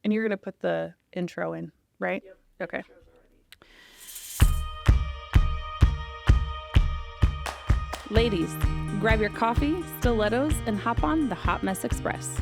And you're going to put the intro in, right? Yep. Okay. Ladies, grab your coffee, stilettos, and hop on the Hott Mess Express.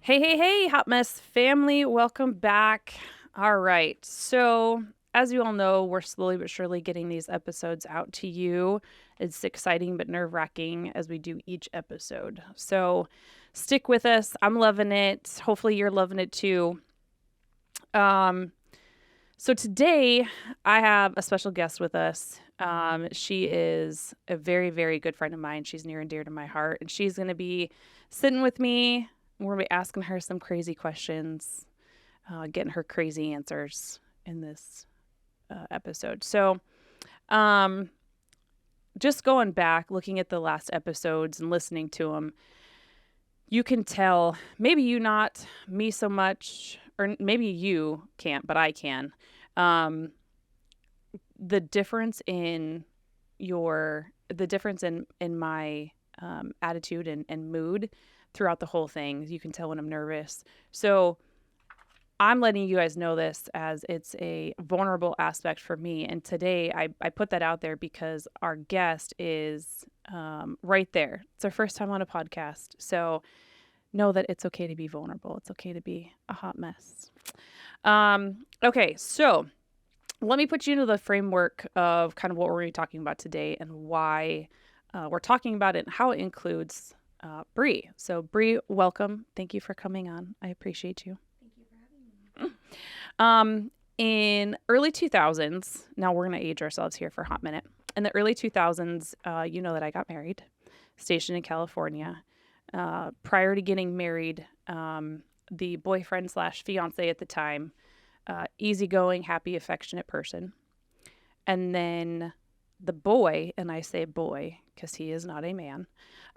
Hey, Hott Mess family, welcome back. All right, so as you all know, we're slowly but surely getting these episodes out to you. It's exciting but nerve-wracking as we do each episode. So stick with us. I'm loving it. Hopefully you're loving it too. So today I have a special guest with us. She is a very, very good friend of mine. She's near and dear to my heart, and she's going to be sitting with me. We're going to be asking her some crazy questions, getting her crazy answers in this episode. So just going back, looking at the last episodes and listening to them, you can tell, maybe you not, me so much, or maybe you can't, but I can. The difference in my attitude and mood throughout the whole thing. You can tell when I'm nervous. So I'm letting you guys know this as it's a vulnerable aspect for me. And today I put that out there because our guest is right there. It's our first time on a podcast. So know that it's okay to be vulnerable. It's okay to be a hot mess. Okay, so let me put you into the framework of kind of what we're going to be talking about today and why we're talking about it and how it includes Bree. So Bree, welcome. Thank you for coming on. I appreciate you. Thank you for having me. In early 2000s, now we're going to age ourselves here for a hot minute. In the early 2000s, you know that I got married, stationed in California. Prior to getting married, the boyfriend / fiance at the time, easygoing, happy, affectionate person. And then the boy, and I say boy because he is not a man,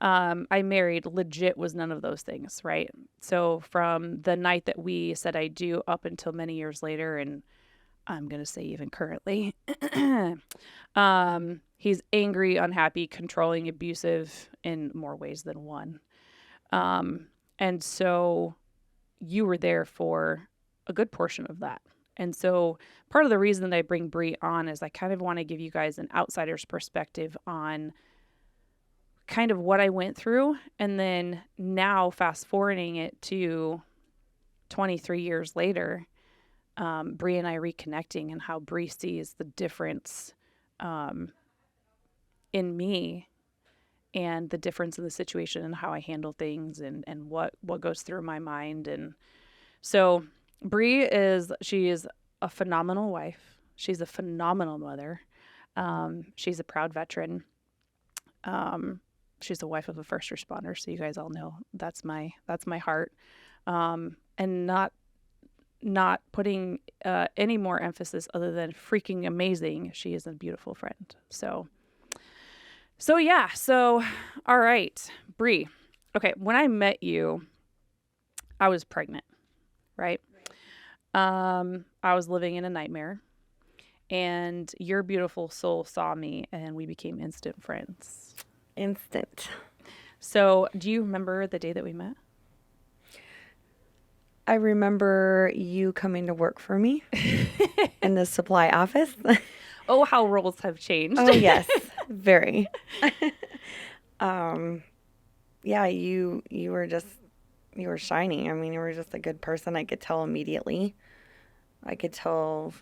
I married legit was none of those things, right? So from the night that we said I do up until many years later, and I'm going to say even currently, he's angry, unhappy, controlling, abusive in more ways than one. And so you were there for a good portion of that. And so part of the reason that I bring Bree on is I kind of want to give you guys an outsider's perspective on kind of what I went through. And then now fast forwarding it to 23 years later, Bree and I reconnecting and how Bree sees the difference in me and the difference in the situation and how I handle things and what goes through my mind. And so Bree she is a phenomenal wife. She's a phenomenal mother. She's a proud veteran. She's the wife of a first responder. So you guys all know that's my heart. And not putting any more emphasis other than freaking amazing. She is a beautiful friend. So yeah. So, all right, Bree. Okay. When I met you, I was pregnant, right? I was living in a nightmare, and your beautiful soul saw me and we became instant friends. Instant. So do you remember the day that we met? I remember you coming to work for me in the supply office. Oh, how roles have changed. Oh, yes. Very. Yeah, you were shining. I mean, you were just a good person. I could tell immediately. I could tell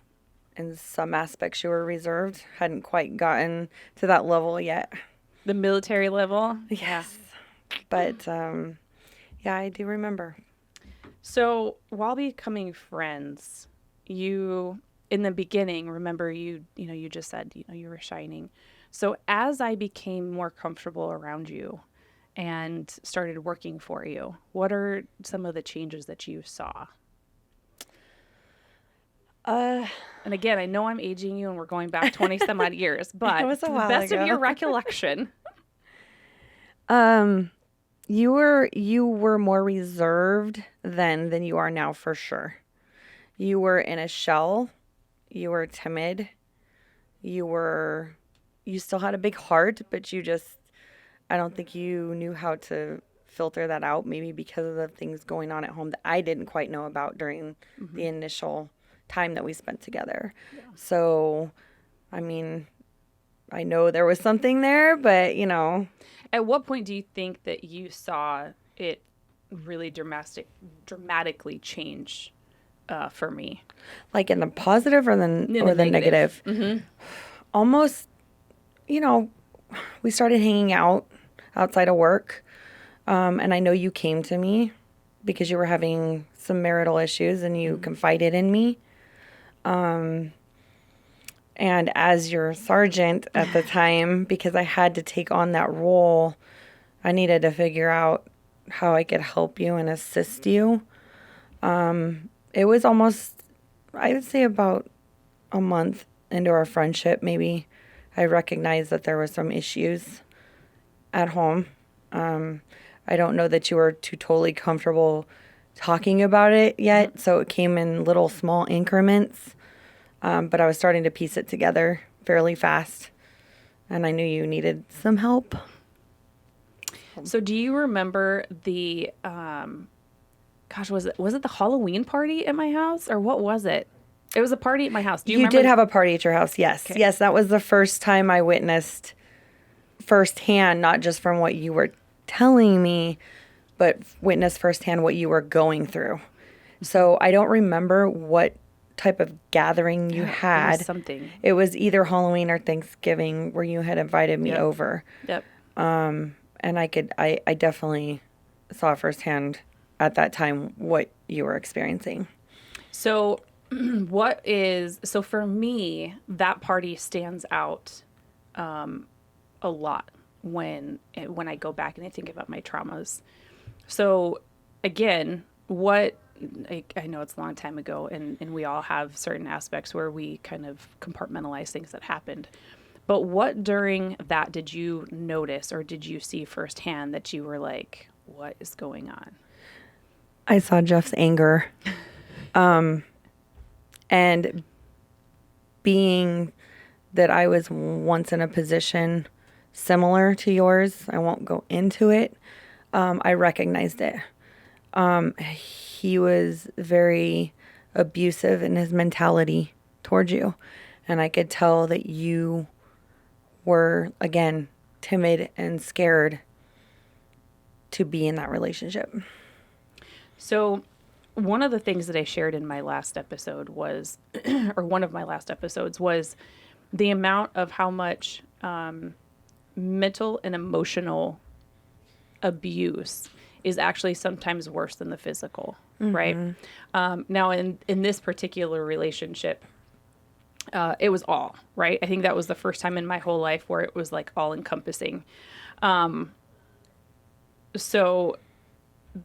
in some aspects you were reserved. Hadn't quite gotten to that level yet. The military level? Yes. But, yeah, I do remember. So while becoming friends, you, in the beginning, remember you just said, you were shining. So as I became more comfortable around you and started working for you, what are some of the changes that you saw? And again, I know I'm aging you and we're going back 20 some odd years, but It was a to the while best ago. of your recollection. You were more reserved then than you are now, for sure. You were in a shell. You were timid. You still had a big heart, but I don't think you knew how to filter that out, maybe because of the things going on at home that I didn't quite know about during the initial time that we spent together. Yeah. So, I mean, I know there was something there, but, you know. At what point do you think that you saw it really dramatically change for me? Like in the positive or the negative? Mm-hmm. Almost, you know, we started hanging out outside of work. And I know you came to me because you were having some marital issues and you confided in me. And as your sergeant at the time, because I had to take on that role, I needed to figure out how I could help you and assist you. It was almost, I would say, about a month into our friendship, maybe. I recognized that there were some issues at home. I don't know that you were too totally comfortable talking about it yet, so it came in little small increments. But I was starting to piece it together fairly fast, and I knew you needed some help. So do you remember the gosh, was it the Halloween party at my house, or what was it? It was a party at my house. Do you You remember? did have a party at your house, yes. Okay. Yes, that was the first time I witnessed firsthand, not just from what you were telling me, but witnessed firsthand what you were going through. So I don't remember what type of gathering you It had. was something. It was either Halloween or Thanksgiving where you had invited me Yep. over. Yep. And I definitely saw firsthand at that time what you were experiencing. So so for me, that party stands out a lot when I go back and I think about my traumas. So again, I know it's a long time ago, and we all have certain aspects where we kind of compartmentalize things that happened. But what during that did you notice or did you see firsthand that you were like, what is going on? I saw Jeff's anger. And being that I was once in a position similar to yours, I won't go into it, I recognized it. He was very abusive in his mentality towards you. And I could tell that you were, again, timid and scared to be in that relationship. So, one of the things that I shared in my last episode was, or one of my last episodes was the amount of how much mental and emotional abuse is actually sometimes worse than the physical, right? Now, in this particular relationship, it was all, right? I think that was the first time in my whole life where it was like all encompassing. So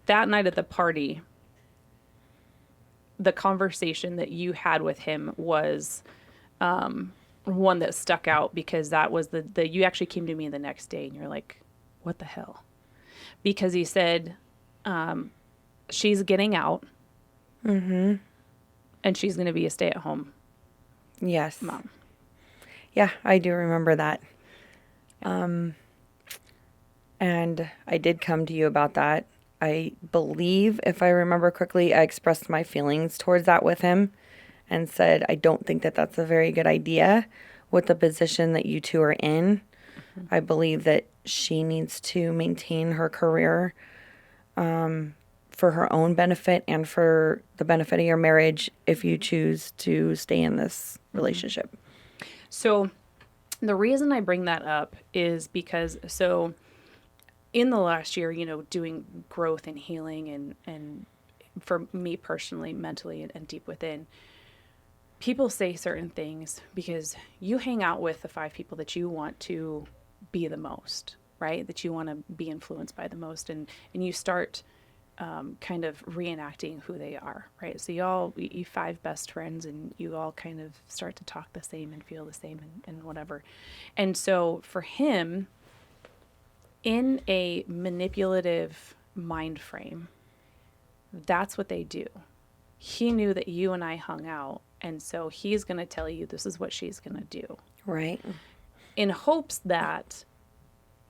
that night at the party, the conversation that you had with him was one that stuck out because that was you actually came to me the next day and you're like, what the hell? Because he said, she's getting out and she's going to be a stay-at-home Yes. mom. Yeah, I do remember that. And I did come to you about that. I believe, if I remember correctly, I expressed my feelings towards that with him and said, I don't think that that's a very good idea with the position that you two are in. I believe that she needs to maintain her career for her own benefit and for the benefit of your marriage if you choose to stay in this relationship. So the reason I bring that up is because, so in the last year, doing growth and healing and for me personally, mentally and deep within, people say certain things because you hang out with the 5 people that you want to be the most, right? That you want to be influenced by the most. And you start kind of reenacting who they are, right? So you 5 best friends and you all kind of start to talk the same and feel the same and whatever. And so for him, in a manipulative mind frame, that's what they do. He knew that you and I hung out, and so he's going to tell you this is what she's going to do. Right. In hopes that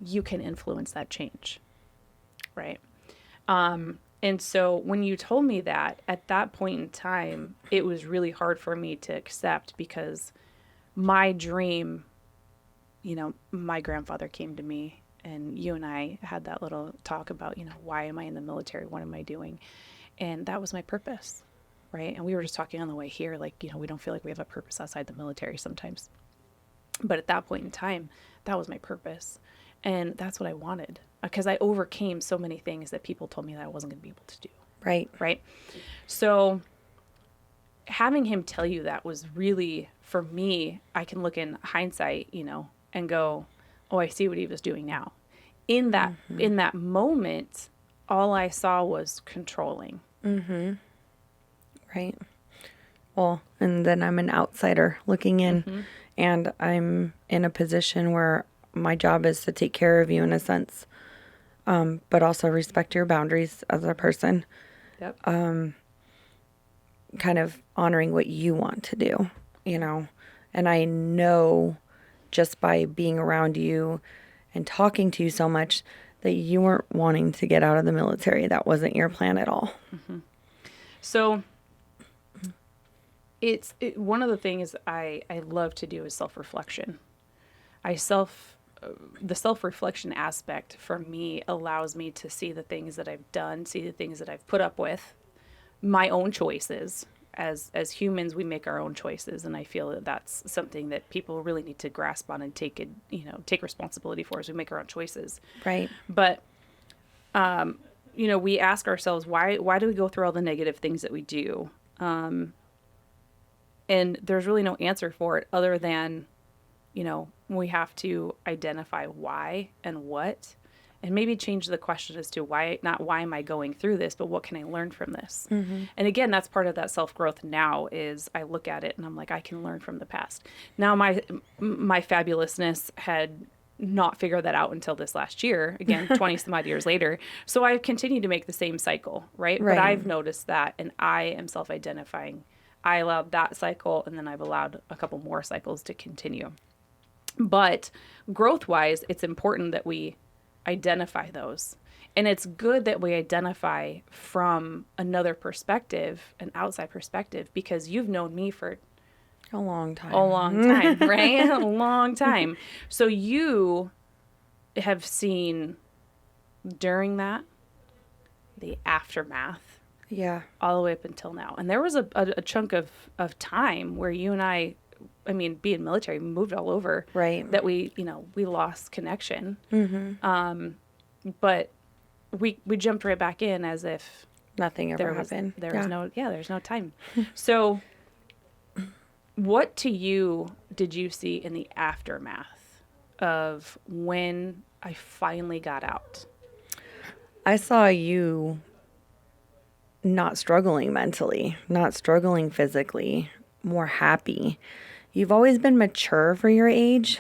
you can influence that change, right? And so when you told me that, at that point in time, it was really hard for me to accept because my dream, my grandfather came to me and you and I had that little talk about, why am I in the military? What am I doing? And that was my purpose, right? And we were just talking on the way here, like, we don't feel like we have a purpose outside the military sometimes. But at that point in time, that was my purpose. And that's what I wanted because I overcame so many things that people told me that I wasn't going to be able to do. Right. Right. So having him tell you that was really, for me, I can look in hindsight, and go, oh, I see what he was doing now. In that moment, all I saw was controlling. Right. Well, and then I'm an outsider looking in, and I'm in a position where my job is to take care of you in a sense, but also respect your boundaries as a person. Yep. Kind of honoring what you want to do, and I know just by being around you and talking to you so much that you weren't wanting to get out of the military. That wasn't your plan at all. So it's one of the things I love to do is self-reflection. The self-reflection aspect for me allows me to see the things that I've done, see the things that I've put up with, my own choices. As humans, we make our own choices, and I feel that that's something that people really need to grasp on and take responsibility for as we make our own choices. Right. But we ask ourselves, why do we go through all the negative things that we do? And there's really no answer for it other than, we have to identify why and what, and maybe change the question as to why am I going through this, but what can I learn from this? And again, that's part of that self-growth now is I look at it and I'm like, I can learn from the past. Now my fabulousness had not figured that out until this last year, again, 20 some odd years later. So I've continued to make the same cycle, right? But I've noticed that, and I am self-identifying. I allowed that cycle, and then I've allowed a couple more cycles to continue. But growth-wise, it's important that we identify those. And it's good that we identify from another perspective, an outside perspective, because you've known me for a long time, right? A long time. So you have seen during that, the aftermath. Yeah. All the way up until now. And there was a chunk of time where you and I being military, moved all over. Right. That we lost connection. But we jumped right back in as if nothing ever happened. There's no time. So what to you did you see in the aftermath of when I finally got out? I saw you not struggling mentally, not struggling physically, more happy. You've always been mature for your age,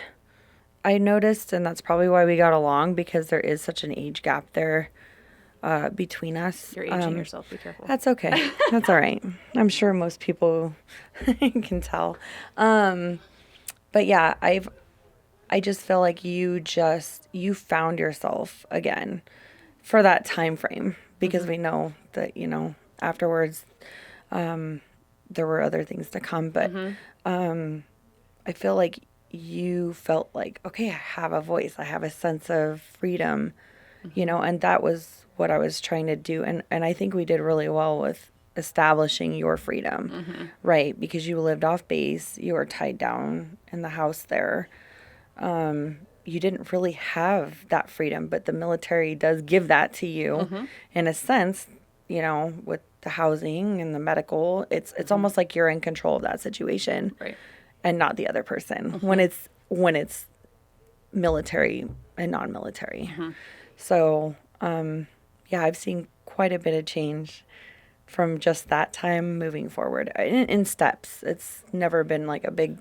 I noticed, and that's probably why we got along, because there is such an age gap there between us. You're aging yourself. Be careful. That's okay. That's all right. I'm sure most people can tell. But yeah, I just feel like you found yourself again for that time frame, because we know that, afterwards, there were other things to come, but, I feel like you felt like, okay, I have a voice, I have a sense of freedom, and that was what I was trying to do. And I think we did really well with establishing your freedom, right? Because you lived off base, you were tied down in the house there. You didn't really have that freedom, but the military does give that to you in a sense, with the housing and the medical. It's almost like you're in control of that situation, right? And not the other person when it's military and non-military. So, yeah, I've seen quite a bit of change from just that time moving forward in steps. It's never been like a big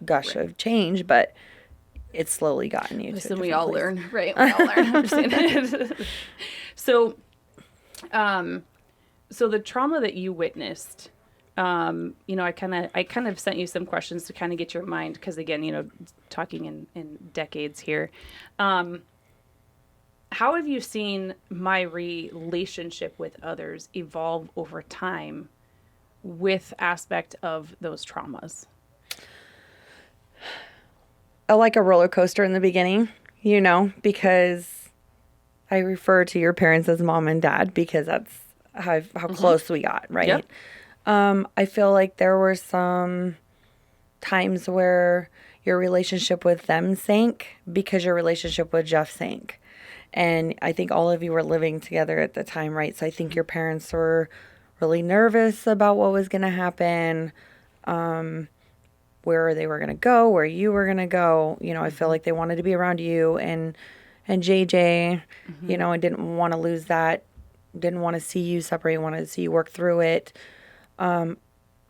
gush of change, but it's slowly gotten you to a we all place. learn, right? We all learn. Understand. So the trauma that you witnessed, I kind of sent you some questions to kind of get your mind, because again, talking in decades here. how have you seen my relationship with others evolve over time with aspect of those traumas? Like a roller coaster in the beginning, because I refer to your parents as mom and dad because that's how close we got, right? Yep. I feel like there were some times where your relationship with them sank because your relationship with Jeff sank. And I think all of you were living together at the time, right? So I think your parents were really nervous about what was going to happen, where they were going to go, where you were going to go. I feel like they wanted to be around you and JJ, and didn't want to lose that, didn't want to see you separate, wanted to see you work through it. I'm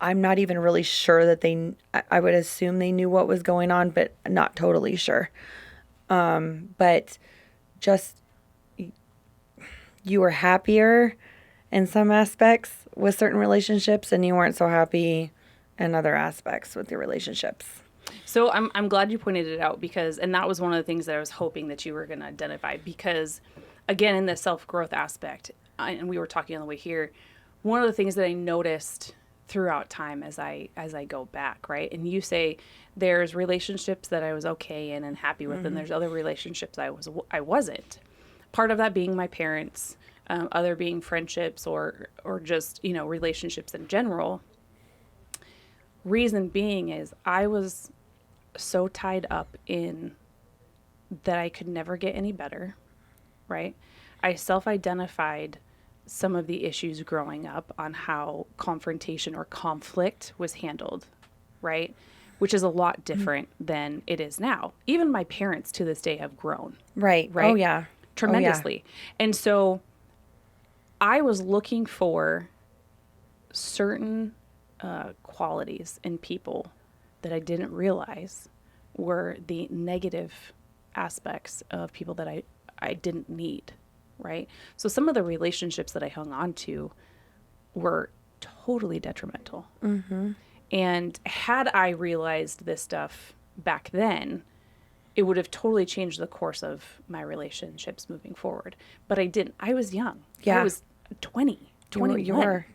not even really sure that I would assume they knew what was going on, but not totally sure. But just you were happier in some aspects with certain relationships and you weren't so happy in other aspects with your relationships. So I'm glad you pointed it out because, and that was one of the things that I was hoping that you were going to identify because, again, in the self-growth aspect, and we were talking on the way here, one of the things that I noticed throughout time as I go back, right? And you say there's relationships that I was okay in and happy with, and there's other relationships I wasn't. Part of that being my parents, other being friendships or just relationships in general. Reason being is I was so tied up in that I could never get any better, right? I self-identified some of the issues growing up on how confrontation or conflict was handled, right? Which is a lot different than it is now. Even my parents to this day have grown. Right. Right? Oh, yeah. Tremendously. Oh, yeah. And so I was looking for certain qualities in people that I didn't realize were the negative aspects of people that I didn't need, right? So some of the relationships that I hung on to were totally detrimental. Mm-hmm. And had I realized this stuff back then, it would have totally changed the course of my relationships moving forward. But I didn't. I was young. Yeah. I was 20, 21.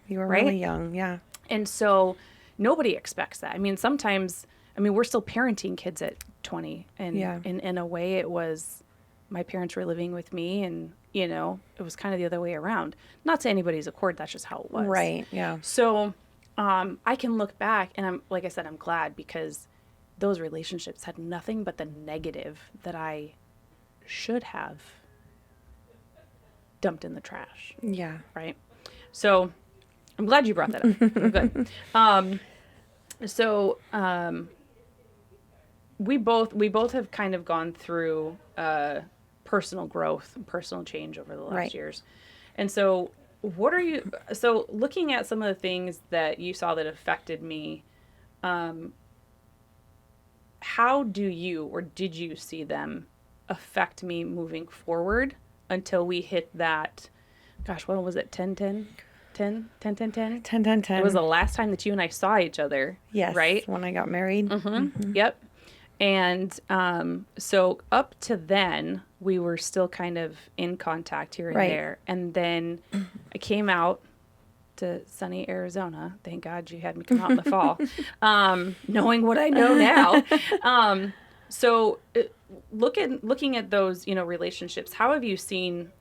You were right? really young. Yeah. And so nobody expects that. I mean, sometimes, we're still parenting kids at 20. And Yeah. in a way, it was my parents were living with me and, it was kind of the other way around. Not to anybody's accord. That's just how it was. Right. Yeah. So I can look back and like I said, I'm glad because those relationships had nothing but the negative that I should have dumped in the trash. Yeah. Right. So I'm glad you brought that up. Good. We both have kind of gone through personal growth and personal change over the last years. And so looking at some of the things that you saw that affected me, how do you or did you see them affect me moving forward until we hit that, gosh, what was it? 10, 10? 10, 10, 10, 10? 10, 10, 10. It was the last time that you and I saw each other. Yes. Right? When I got married. Mm-hmm. Yep. And so up to then, we were still kind of in contact here and there. And then I came out to sunny Arizona. Thank God you had me come out in the fall, knowing what I know now. So looking at those, relationships, how have you seen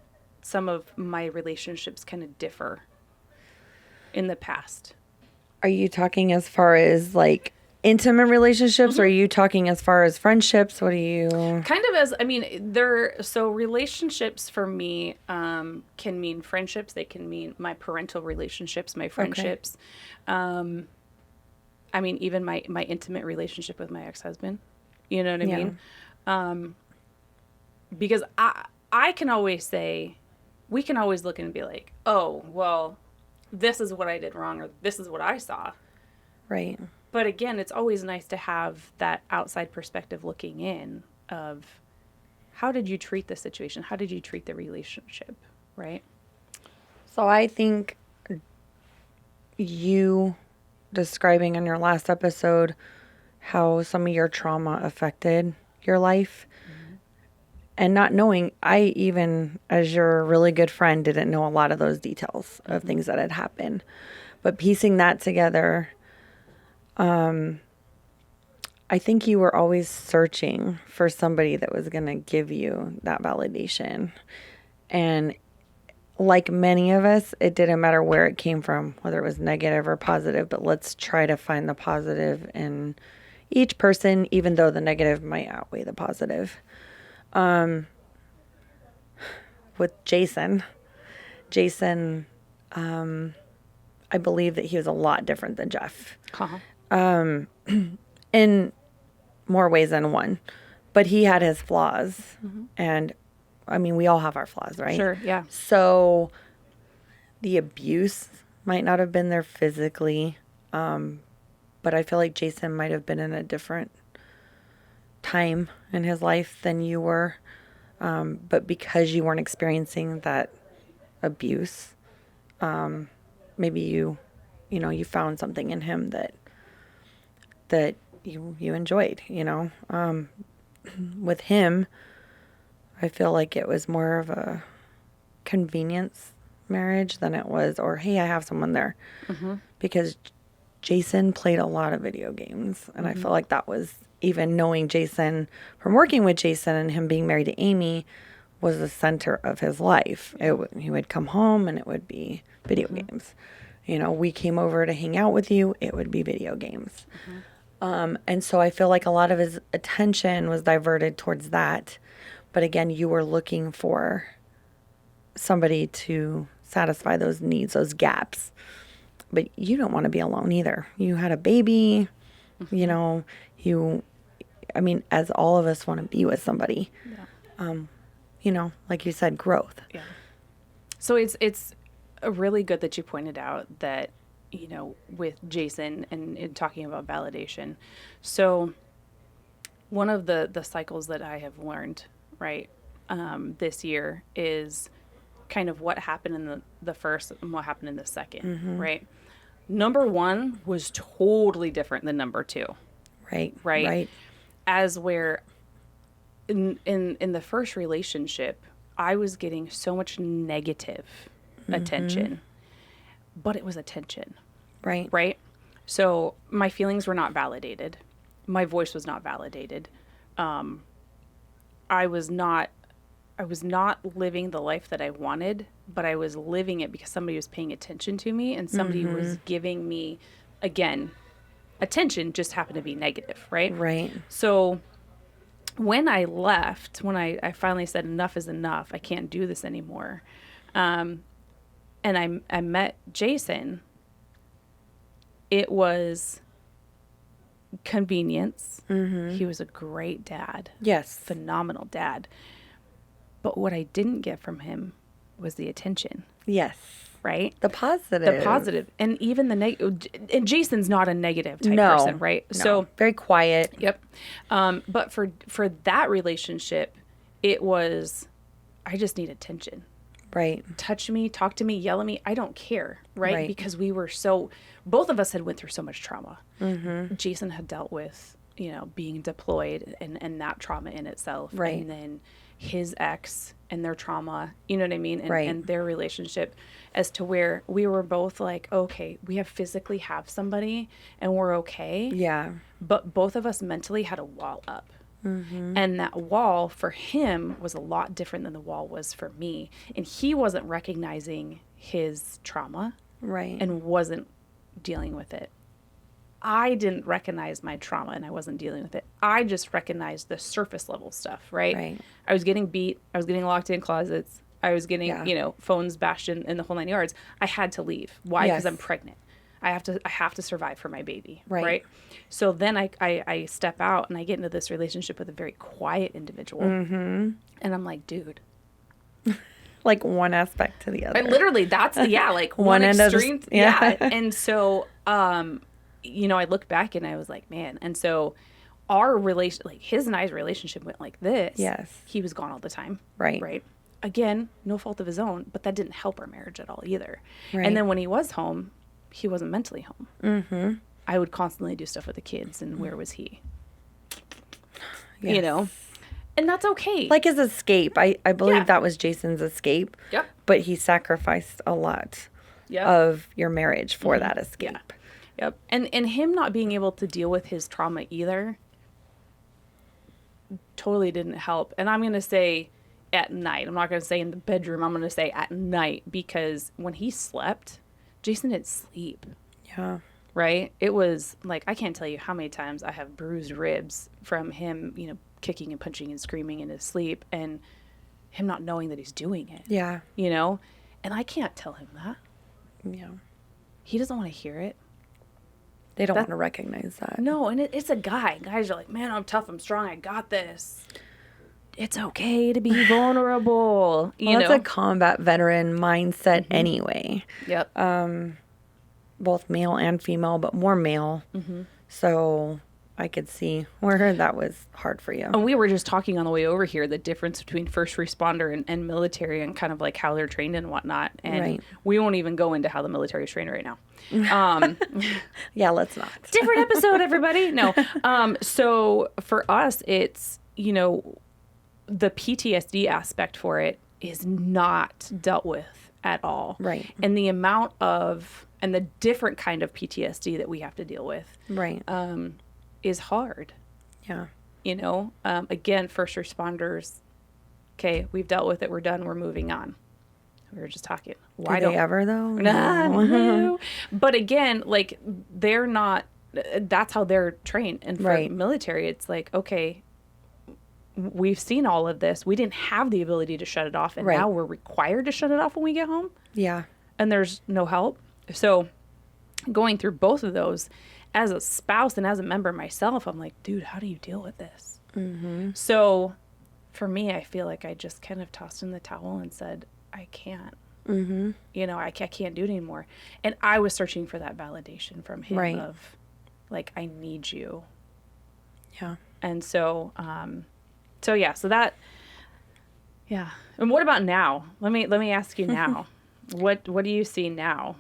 some of my relationships kind of differ in the past? Are you talking as far as like intimate relationships or are you talking as far as friendships? What do you kind of as relationships for me can mean friendships, they can mean my parental relationships, my friendships, even my intimate relationship with my ex-husband, you know what I mean? Because I can always say, we can always look and be like, oh well, this is what I did wrong or this is what I saw, right? But again, it's always nice to have that outside perspective looking in of how did you treat the situation? How did you treat the relationship? Right? So I think you describing in your last episode how some of your trauma affected your life And not knowing, I even, as your really good friend, didn't know a lot of those details of things that had happened. But piecing that together, I think you were always searching for somebody that was going to give you that validation. And like many of us, it didn't matter where it came from, whether it was negative or positive, but let's try to find the positive in each person, even though the negative might outweigh the positive. With Jason, I believe that he was a lot different than Jeff Uh-huh. in more ways than one, but he had his flaws. And I mean, we all have our flaws, right? Sure, yeah. So the abuse might not have been there physically, but I feel like Jason might have been in a different time in his life than you were. But because you weren't experiencing that abuse, maybe you found something in him that you enjoyed, With him, I feel like it was more of a convenience marriage than it was, or hey, I have someone there. Because Jason played a lot of video games, and I feel like that was, even knowing Jason from working with Jason and him being married to Amy, was the center of his life. He would come home and it would be video games. We came over to hang out with you, it would be video games. And so I feel like a lot of his attention was diverted towards that. But again, you were looking for somebody to satisfy those needs, those gaps. But you don't want to be alone either. You had a baby, as all of us want to be with somebody. Like you said, growth. Yeah. So it's really good that you pointed out that, with Jason and talking about validation. So one of the cycles that I have learned, right, this year is kind of what happened in the first and what happened in the second, right? Number one was totally different than number two. Right. As where in the first relationship, I was getting so much negative attention, but it was attention. Right. So my feelings were not validated. My voice was not validated. I was not living the life that I wanted, but I was living it because somebody was paying attention to me and somebody was giving me, again, attention, just happened to be negative, right? Right. So when I left, when I finally said enough is enough, I can't do this anymore, and I met Jason, it was convenience. He was a great dad. Yes. Phenomenal dad. But what I didn't get from him was the attention. Yes. Right? The positive. And even the negative. And Jason's not a negative type person, right? No. So very quiet. Yep. But for that relationship, it was, I just need attention. Right. Touch me, talk to me, yell at me. I don't care, right? Because we were both of us had went through so much trauma. Jason had dealt with, being deployed and that trauma in itself. Right. And then his ex and their trauma, you know what I mean? And their relationship, as to where we were both like, okay, we physically have somebody and we're okay. Yeah. But both of us mentally had a wall up. And that wall for him was a lot different than the wall was for me. And he wasn't recognizing his trauma. Right. And wasn't dealing with it. I didn't recognize my trauma and I wasn't dealing with it. I just recognized the surface level stuff, right? I was getting beat. I was getting locked in closets. I was getting, phones bashed in the whole 9 yards. I had to leave. Why? Because I'm pregnant. I have to survive for my baby. Right. So then I step out and I get into this relationship with a very quiet individual. And I'm like, dude. Like one aspect to the other. Literally, that's, like one extreme. And so, I look back and I was like, man. And so our relation, like his and I's relationship went like this. Yes. He was gone all the time. Right. Again, no fault of his own, but that didn't help our marriage at all either. And then when he was home, he wasn't mentally home. I would constantly do stuff with the kids, and where was he? Yes. And that's okay. Like his escape. I believe Yeah. that was Jason's escape. Yep. But he sacrificed a lot Yep. of your marriage for that escape. Yep. And him not being able to deal with his trauma either totally didn't help. And I'm going to say at night. I'm not going to say in the bedroom. I'm going to say at night, because when he slept, Jason didn't sleep. Yeah. Right? It was like, I can't tell you how many times I have bruised ribs from him, you know, kicking and punching and screaming in his sleep, and him not knowing that he's doing it. Yeah. You know? And I can't tell him that. Yeah. He doesn't want to hear it. They don't want to recognize that. No, and it's a guy. Guys are like, man, I'm tough, I'm strong, I got this. It's okay to be vulnerable. You know? That's a combat veteran mindset anyway. Yep. Both male and female, but more male. So I could see where that was hard for you. And we were just talking on the way over here, the difference between first responder and military, and kind of like how they're trained and whatnot. And we won't even go into how the military is trained right now. Yeah, let's not. Different episode, everybody. No. So for us, it's, you know, the PTSD aspect for it is not dealt with at all. Right. And the amount of, and the different kind of PTSD that we have to deal with. Right. Is hard. Yeah. You know, again, first responders, okay, we've dealt with it, we're done, we're moving on. We were just talking. Why do they ever though? No. But again, like, they're not, that's how they're trained. And for military, it's like, okay, we've seen all of this. We didn't have the ability to shut it off, and now we're required to shut it off when we get home. Yeah. And there's no help. So going through both of those, as a spouse and as a member myself, I'm like, dude, how do you deal with this? So for me, I feel like I just kind of tossed in the towel and said, I can't. You know, I can't do it anymore. And I was searching for that validation from him of, like, I need you. Yeah. And so, so that, yeah. And what about now? Let me ask you now. What do you see now?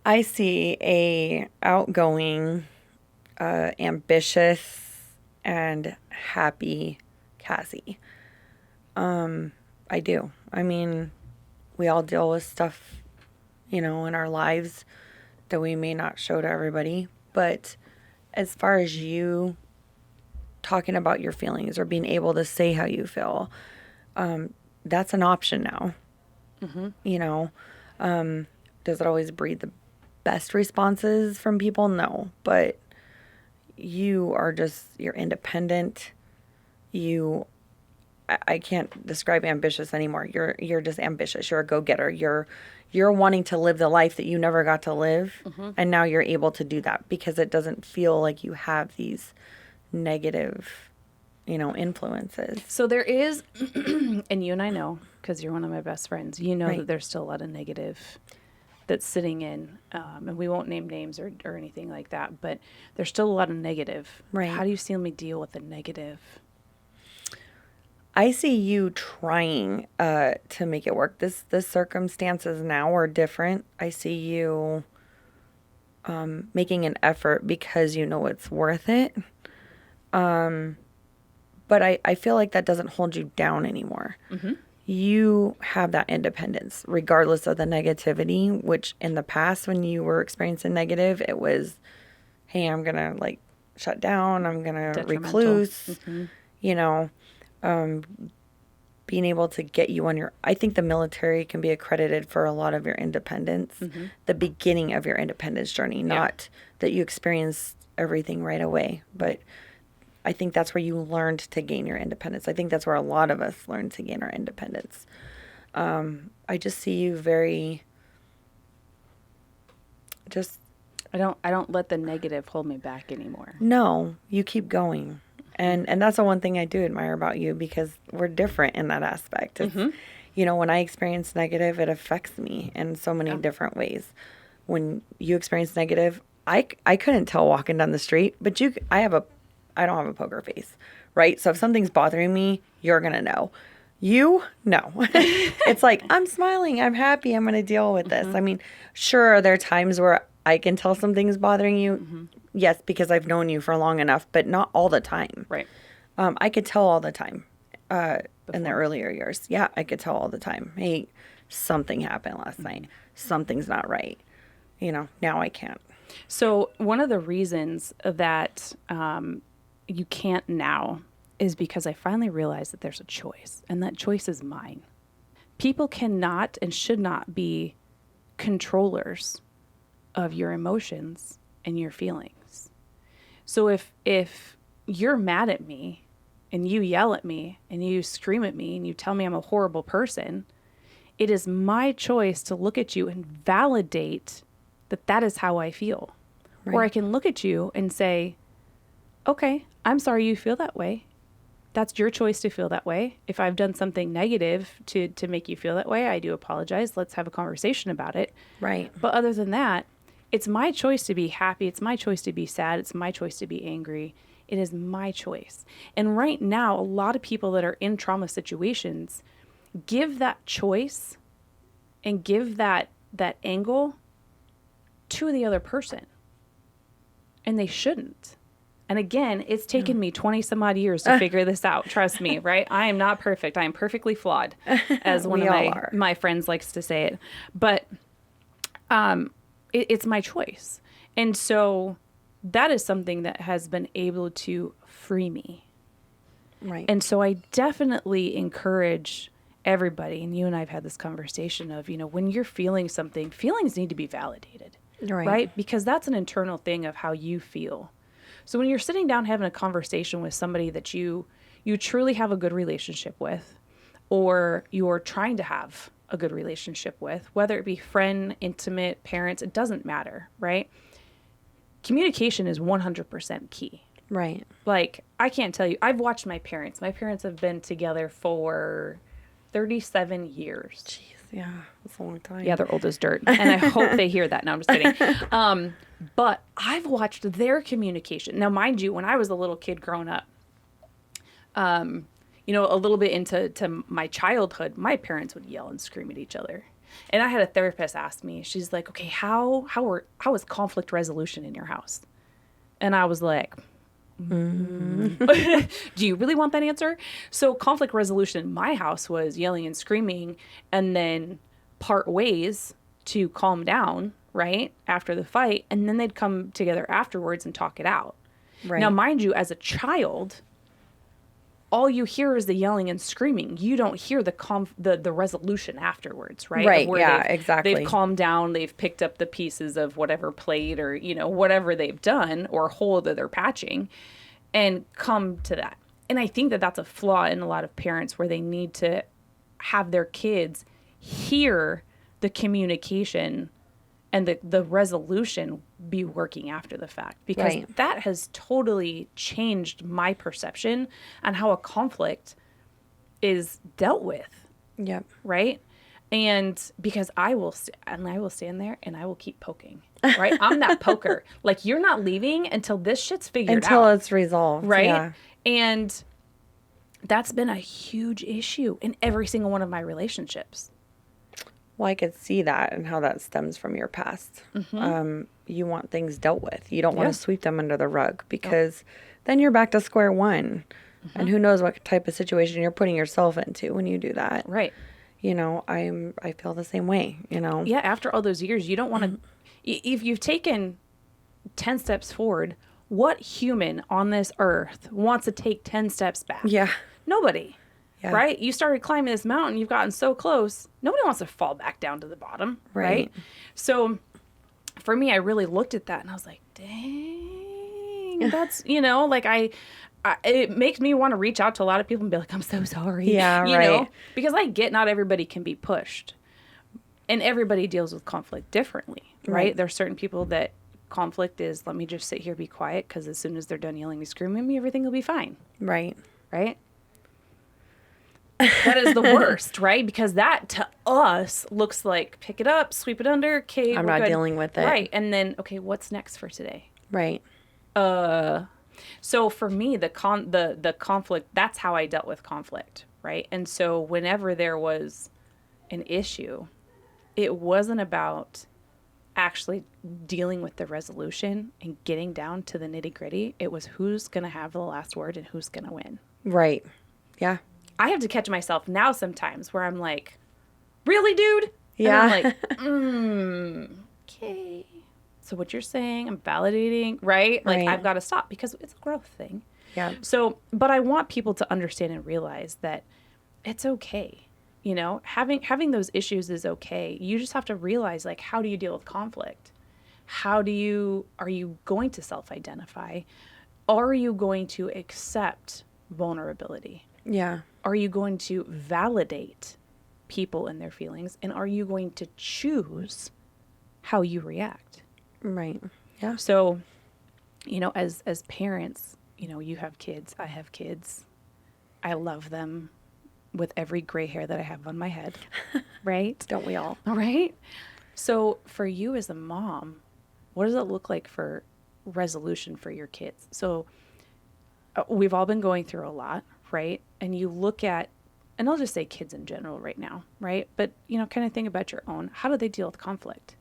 I see a outgoing, ambitious, and happy Cassie. I do. I mean, we all deal with stuff, you know, in our lives that we may not show to everybody. But as far as you talking about your feelings or being able to say how you feel, that's an option now. You know, does it always breed the best responses from people? No, but you're independent. I can't describe ambitious anymore. You're just ambitious. You're a go-getter. You're wanting to live the life that you never got to live, and now you're able to do that because it doesn't feel like you have these negative, you know, influences. So there is, and you and I know, because you're one of my best friends, you know that there's still a lot of negative that's sitting in, and we won't name names or anything like that, but there's still a lot of negative. Right. How do you see me deal with the negative? I see you trying to make it work. The circumstances now are different. I see you making an effort because you know it's worth it. But I feel like that doesn't hold you down anymore. You have that independence regardless of the negativity, which in the past when you were experiencing negative, it was, hey, I'm going to like shut down. I'm going to recluse, you know, being able to get you on your, I think the military can be accredited for a lot of your independence, the beginning of your independence journey, not that you experienced everything right away, but I think that's where you learned to gain your independence. I think that's where a lot of us learned to gain our independence. I just see you very just. I don't let the negative hold me back anymore. No, you keep going. And that's the one thing I do admire about you because we're different in that aspect. It's, you know, when I experience negative, it affects me in so many different ways. When you experience negative, I couldn't tell walking down the street, but I don't have a poker face, right? So if something's bothering me, you're going to know. You? No. It's like, I'm smiling. I'm happy. I'm going to deal with this. I mean, sure, are there times where I can tell something's bothering you? Yes, because I've known you for long enough, but not all the time. Right. I could tell all the time in the Before. earlier years. Yeah, I could tell all the time. Hey, something happened last night. Something's not right. Now I can't. So one of the reasons that you can't now is because I finally realized that there's a choice, and that choice is mine. People cannot and should not be controllers of your emotions and your feelings. So if you're mad at me and you yell at me and you scream at me and you tell me I'm a horrible person, it is my choice to look at you and validate that that is how I feel. Right. Or I can look at you and say, okay, I'm sorry you feel that way. That's your choice to feel that way. If I've done something negative to make you feel that way, I do apologize. Let's have a conversation about it. Right. But other than that, it's my choice to be happy. It's my choice to be sad. It's my choice to be angry. It is my choice. And right now, a lot of people that are in trauma situations give that choice and give that angle to the other person. And they shouldn't. And again, it's taken me 20 some odd years to figure this out. Trust me, right? I am not perfect. I am perfectly flawed, as one We of all are. my friends likes to say it. But it's my choice. And so that is something that has been able to free me. Right. And so I definitely encourage everybody, and you and I have had this conversation of, when you're feeling something, feelings need to be validated, right? Because that's an internal thing of how you feel. So when you're sitting down having a conversation with somebody that you truly have a good relationship with, or you're trying to have a good relationship with, whether it be friend, intimate, parents, it doesn't matter, right? Communication is 100% key. Right. Like, I can't tell you, I've watched my parents. My parents have been together for 37 years. Jeez, yeah, that's a long time. Yeah, they're old as dirt. And I hope they hear that. No, I'm just kidding. But I've watched their communication. Now, mind you, when I was a little kid growing up, a little bit into my childhood, my parents would yell and scream at each other. And I had a therapist ask me, she's like, okay, how is conflict resolution in your house? And I was like, do you really want that answer? So conflict resolution in my house was yelling and screaming and then part ways to calm down, right? After the fight. And then they'd come together afterwards and talk it out. Right. Now, mind you, as a child, all you hear is the yelling and screaming. You don't hear the resolution afterwards, right? Right, Where yeah, exactly. They've calmed down, they've picked up the pieces of whatever plate or, whatever they've done or hole that they're patching and come to that. And I think that that's a flaw in a lot of parents where they need to have their kids hear the communication and the resolution be working after the fact, because Right. that has totally changed my perception on how a conflict is dealt with, Yep. right? And because I will stand there and I will keep poking, right? I'm that poker. Like, you're not leaving until this shit's figured Until out, it's resolved. right? Yeah. And that's been a huge issue in every single one of my relationships. Well, I could see that and how that stems from your past. You want things dealt with. You don't want Yeah. to sweep them under the rug, because then you're back to square one. And who knows what type of situation you're putting yourself into when you do that. Right. I feel the same way, Yeah, after all those years, you don't want to, if you've taken 10 steps forward, what human on this earth wants to take 10 steps back? Yeah. Nobody. Yeah. Right? You started climbing this mountain, you've gotten so close. Nobody wants to fall back down to the bottom. Right? So for me, I really looked at that and I was like, dang, that's, it makes me want to reach out to a lot of people and be like, I'm so sorry. Yeah, you right. know, because I get not everybody can be pushed. And everybody deals with conflict differently, right? There's certain people that conflict is, let me just sit here, be quiet, because as soon as they're done yelling and screaming at me, everything will be fine. Right. Right? That is the worst, right? Because that to us looks like pick it up, sweep it under, okay, I'm we're not good. dealing with it. Right. And then, okay, what's next for today? Right. So for me, the conflict, that's how I dealt with conflict, right? And so whenever there was an issue, it wasn't about actually dealing with the resolution and getting down to the nitty gritty. It was who's going to have the last word and who's going to win. Right. Yeah. I have to catch myself now sometimes where I'm like, really, dude? Yeah. And I'm like, okay. So what you're saying, I'm validating, right? Like Right. I've got to stop because it's a growth thing. Yeah. So, but I want people to understand and realize that it's okay. You know, having those issues is okay. You just have to realize, like, how do you deal with conflict? Are you going to self-identify? Are you going to accept vulnerability? Yeah. Are you going to validate people and their feelings? And are you going to choose how you react? Right. Yeah. So, you know, as parents, you know, you have kids, I have kids. I love them with every gray hair that I have on my head, right? Don't we all? All right. So, for you as a mom, what does it look like for resolution for your kids? So, we've all been going through a lot, right? And you look at, and I'll just say kids in general right now, right? But, you know, kind of think about your own. How do they deal with conflict?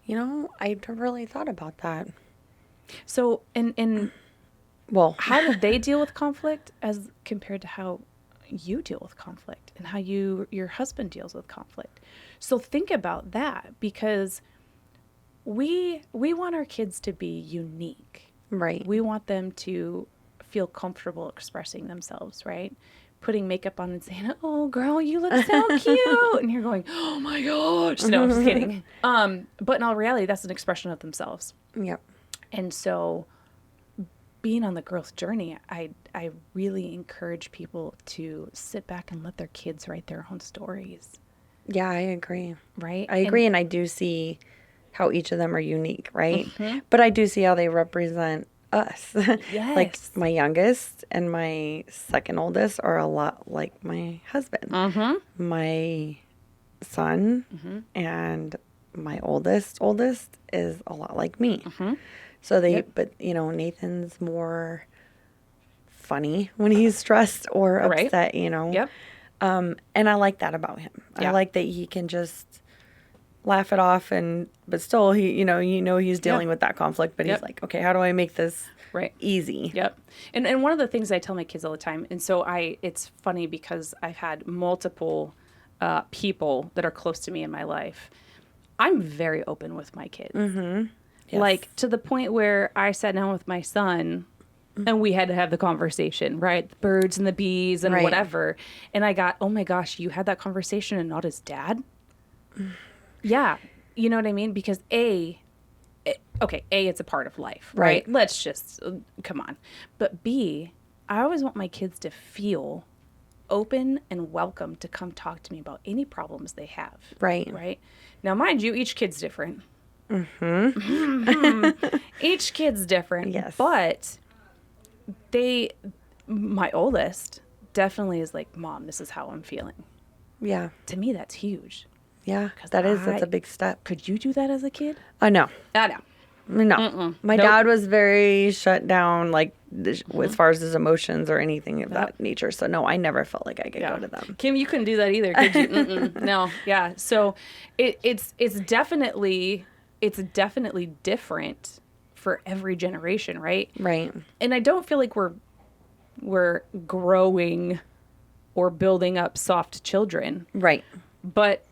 You know, I never really thought about that. So, and Well, how do they deal with conflict as compared to how you deal with conflict and how your husband deals with conflict? So think about that, because we want our kids to be unique. right. We want them to feel comfortable expressing themselves, right? Putting makeup on and saying, "Oh, girl, you look so cute," and you're going, "Oh my gosh!" No, I'm just kidding. But in all reality, that's an expression of themselves. Yep. And so, being on the growth journey, I really encourage people to sit back and let their kids write their own stories, Yeah, I agree. right? I agree. And I do see how each of them are unique, right? But I do see how they represent us. Like Yes. my youngest and my second oldest are a lot like my husband. My son and my oldest is a lot like me. So they, Yep. but you know, Nathan's more funny when he's stressed or Right. upset, you know. Yep. And I like that about him. Yeah. I like that he can just laugh it off, but still he, he's dealing with that conflict, but Yep. he's like, okay, how do I make this Right. easy? Yep. And one of the things I tell my kids all the time, and so it's funny because I've had multiple people that are close to me in my life. I'm very open with my kids. Yes. Like to the point where I sat down with my son and we had to have the conversation, right? The birds and the bees and Right. whatever. And I got, oh my gosh, you had that conversation and not his dad? Yeah. You know what I mean? Because it's a part of life, right? Right. Let's just, come on. But B, I always want my kids to feel open and welcome to come talk to me about any problems they have. Right. Right. Now, mind you, each kid's different. Each kid's different. Yes. But my oldest definitely is like, Mom, this is how I'm feeling. Yeah. To me, that's huge. Yeah. 'Cause That's a big step. Could you do that as a kid? No. I know. No. My Nope. dad was very shut down, like as far as his emotions or anything of that nature. So no, I never felt like I could go to them. Kim, you couldn't do that either, could you? No. Yeah. So it's definitely different for every generation, right? Right. And I don't feel like we're growing or building up soft children, Right. but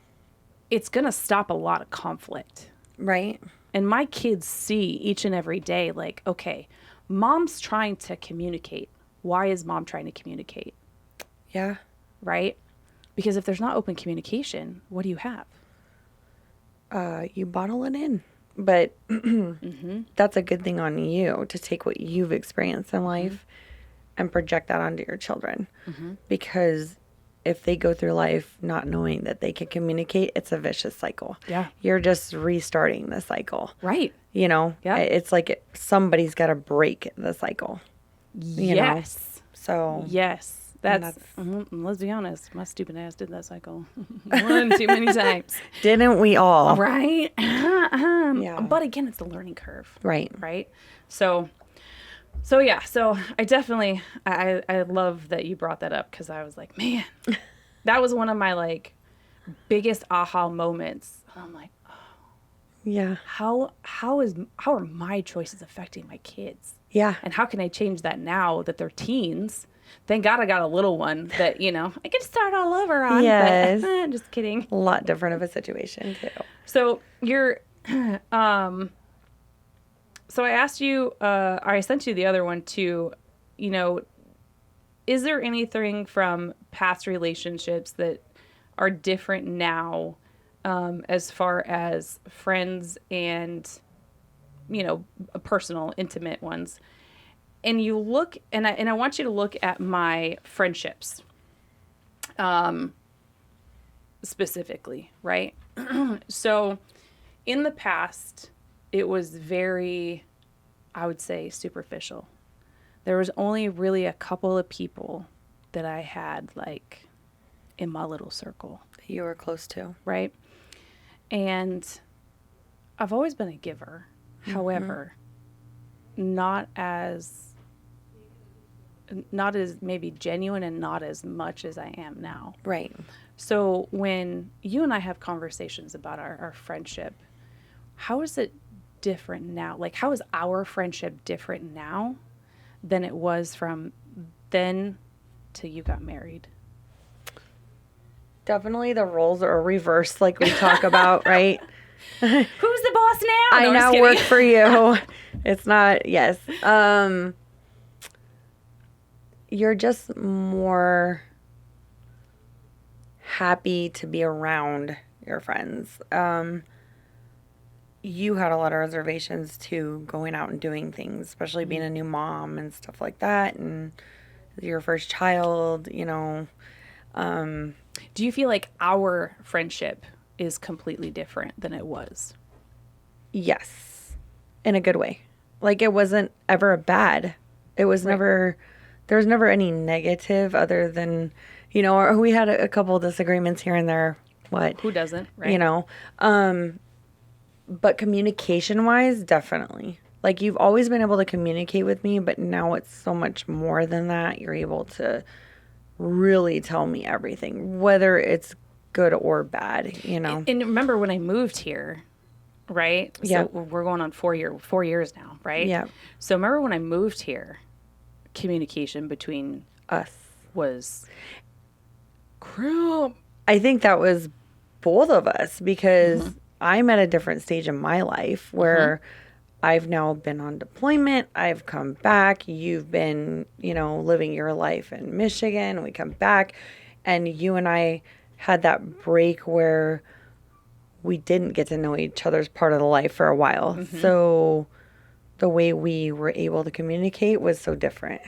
it's going to stop a lot of conflict. Right. And my kids see each and every day, like, okay, mom's trying to communicate. Why is mom trying to communicate? Yeah. Right? Because if there's not open communication, what do you have? You bottle it in. But that's a good thing on you to take what you've experienced in life and project that onto your children. Because if they go through life not knowing that they can communicate, it's a vicious cycle. Yeah. You're just restarting the cycle. Right. You know? Yeah. It's like somebody's got to break the cycle. You know? Yes. So. Yes. Let's be honest. My stupid ass did that cycle one too many times. Didn't we all? Right? Yeah. But again, it's the learning curve. Right. Right? So yeah. So I definitely, I love that you brought that up, because I was like, man, that was one of my like biggest aha moments. And I'm like, Yeah. How are my choices affecting my kids? Yeah. And how can I change that now that they're teens? Thank God I got a little one that, I can start all over on. Yes. But just kidding. A lot different of a situation too. So you're, so I asked you, I sent you the other one too, is there anything from past relationships that are different now, as far as friends and, personal, intimate ones? And you look, and I want you to look at my friendships, specifically, right? So in the past, it was very, I would say, superficial. There was only really a couple of people that I had like in my little circle, That you were close to. right? And I've always been a giver. However, not as maybe genuine and not as much as I am now. Right. So when you and I have conversations about our friendship, how is it different now? Like, how is our friendship different now than it was from then till you got married? Definitely the roles are reversed, like we talk about, right? Who's the boss now? I No, now work for you. It's not, yes. You're just more happy to be around your friends. You had a lot of reservations too, going out and doing things, especially being a new mom and stuff like that, and your first child, Do you feel like our friendship is completely different than it was? Yes, in a good way. Like, it wasn't ever bad. It was never, there was never any negative other than, or we had a couple of disagreements here and there. What? Who doesn't, right? But communication wise, definitely. Like, you've always been able to communicate with me, but now it's so much more than that. You're able to really tell me everything, whether it's good or bad, And remember when I moved here, right? Yeah. So we're going on 4 years now, right? Yeah. So remember when I moved here, communication between Us. was crap. I think that was both of us because I'm at a different stage in my life where I've now been on deployment. I've come back. You've been, living your life in Michigan. We come back, and you and I had that break where we didn't get to know each other's part of the life for a while. So the way we were able to communicate was so different.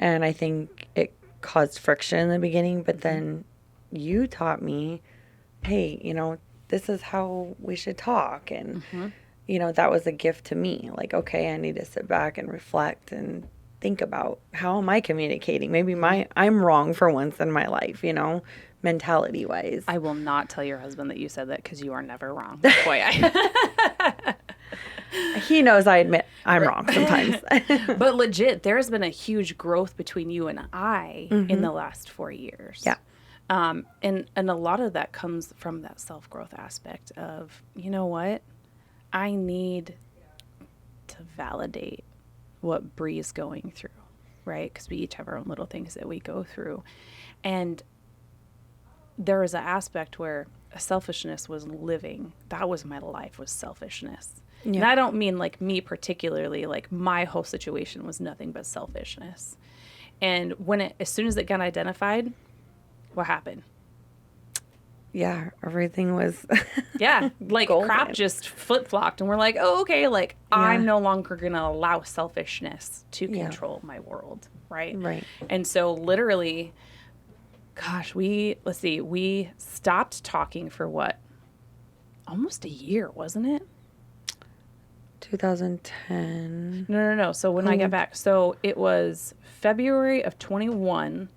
And I think it caused friction in the beginning, but then you taught me, hey, this is how we should talk. And, that was a gift to me. Like, okay, I need to sit back and reflect and think about how am I communicating? Maybe I'm wrong for once in my life, mentality wise. I will not tell your husband that you said that because you are never wrong. Boy, He knows I admit I'm wrong sometimes. But legit, there's been a huge growth between you and I in the last 4 years. Yeah. And a lot of that comes from that self-growth aspect of, you know what? I need to validate what Bree's going through, right? Because we each have our own little things that we go through. And there was an aspect where selfishness was living. That was my life, was selfishness. Yeah. And I don't mean like me particularly, like my whole situation was nothing but selfishness. And as soon as it got identified, what happened? Yeah, everything was like golden. Crap just flip-flopped, and we're like, oh, okay, like I'm no longer going to allow selfishness to control my world, right? Right. And so literally, gosh, we stopped talking for what? Almost a year, wasn't it? 2010. No. So when I got back, so it was February of 21.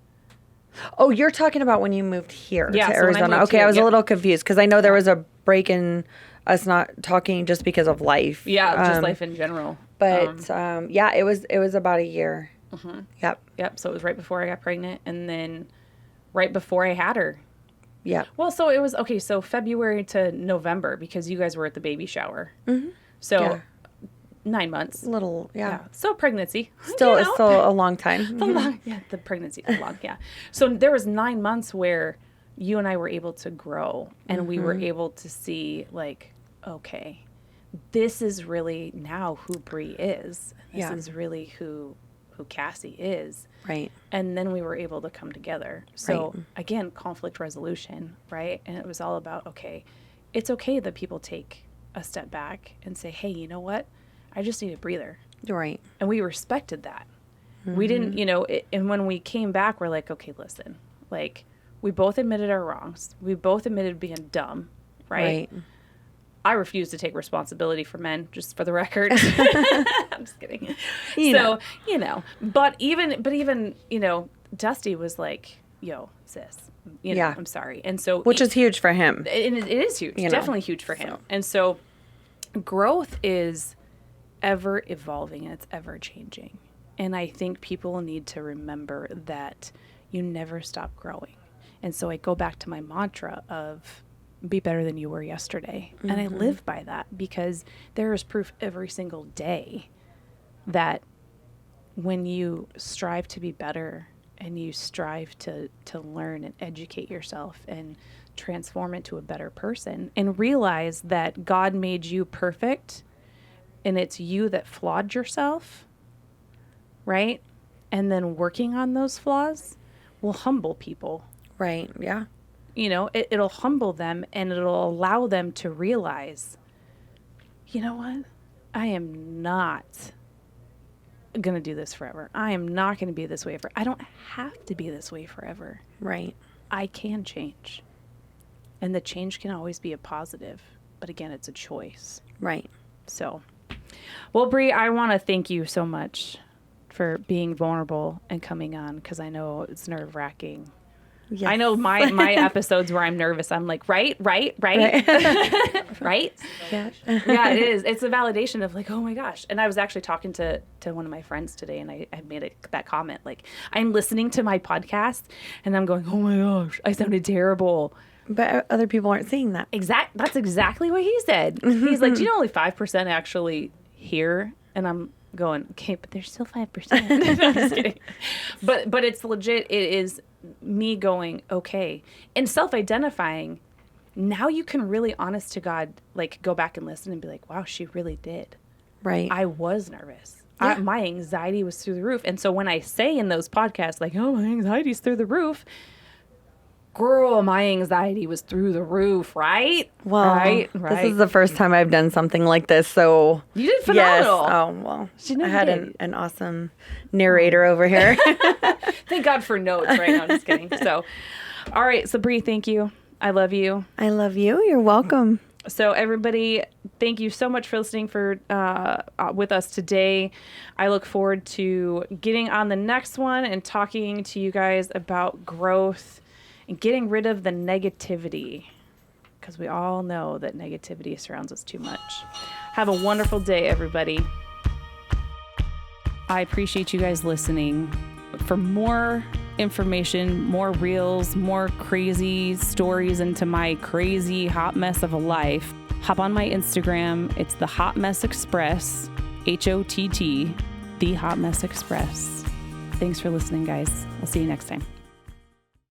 Oh, you're talking about when you moved here to Arizona. I I was a little confused because I know there was a break in us not talking just because of life. Yeah, just life in general. But it was about a year. Yep. So it was right before I got pregnant, and then right before I had her. Yeah. Well, so it was, okay, so February to November because you guys were at the baby shower. So Yeah. 9 months. Little, yeah. So pregnancy. Still, you it's know? still a long time. The pregnancy is long, yeah. So there was 9 months where you and I were able to grow and we were able to see like, okay, this is really now who Bree is. This is really who Cassie is. Right. And then we were able to come together. So again, conflict resolution, right? And it was all about, okay, it's okay that people take a step back and say, hey, you know what? I just need a breather. Right. And we respected that. We didn't, and when we came back, we're like, okay, listen, like we both admitted our wrongs. We both admitted being dumb, right? I refuse to take responsibility for men, just for the record. I'm just kidding. But even, Dusty was like, yo, sis, I'm sorry. And so, which is huge for him. It is huge, definitely huge for him. And so growth is ever evolving and it's ever changing. And I think people need to remember that you never stop growing. And so I go back to my mantra of be better than you were yesterday. And I live by that because there is proof every single day that when you strive to be better and you strive to learn and educate yourself and transform into a better person and realize that God made you perfect and it's you that flawed yourself, right? And then working on those flaws will humble people. Right, yeah. It'll humble them and it'll allow them to realize, you know what? I am not going to do this forever. I am not going to be this way forever. I don't have to be this way forever. Right. I can change. And the change can always be a positive. But again, it's a choice. Right. So, well, Bree, I want to thank you so much for being vulnerable and coming on because I know it's nerve-wracking. Yes. I know my episodes where I'm nervous, I'm like, right? Right? Yeah. Yeah, it is. It's a validation of like, oh my gosh. And I was actually talking to one of my friends today and I made that comment, like, I'm listening to my podcast and I'm going, oh my gosh, I sounded terrible. But other people aren't seeing that. That's exactly what he said. He's like, do you know only 5% actually hear? And I'm going, okay, but there's still 5%. No, I'm just kidding. But it's legit. It is me going, okay. And self-identifying, now you can really, honest to God, like go back and listen and be like, wow, she really did. Right. I was nervous. Yeah. My anxiety was through the roof. And so when I say in those podcasts, like, oh, my anxiety's through the roof, girl, my anxiety was through the roof, right? Well, right. This is the first time I've done something like this, so you did phenomenal. Yes. Oh well, I had an awesome narrator over here. Thank God for notes right now. I'm just kidding. So, all right, so Bree, thank you. I love you. I love you. You're welcome. So everybody, thank you so much for listening with us today. I look forward to getting on the next one and talking to you guys about growth and getting rid of the negativity, because we all know that negativity surrounds us too much. Have a wonderful day, everybody. I appreciate you guys listening. For more information, more reels, more crazy stories into my crazy hot mess of a life, hop on my Instagram. It's the Hott Mess Express, HOTT, the Hott Mess Express. Thanks for listening, guys. We'll see you next time.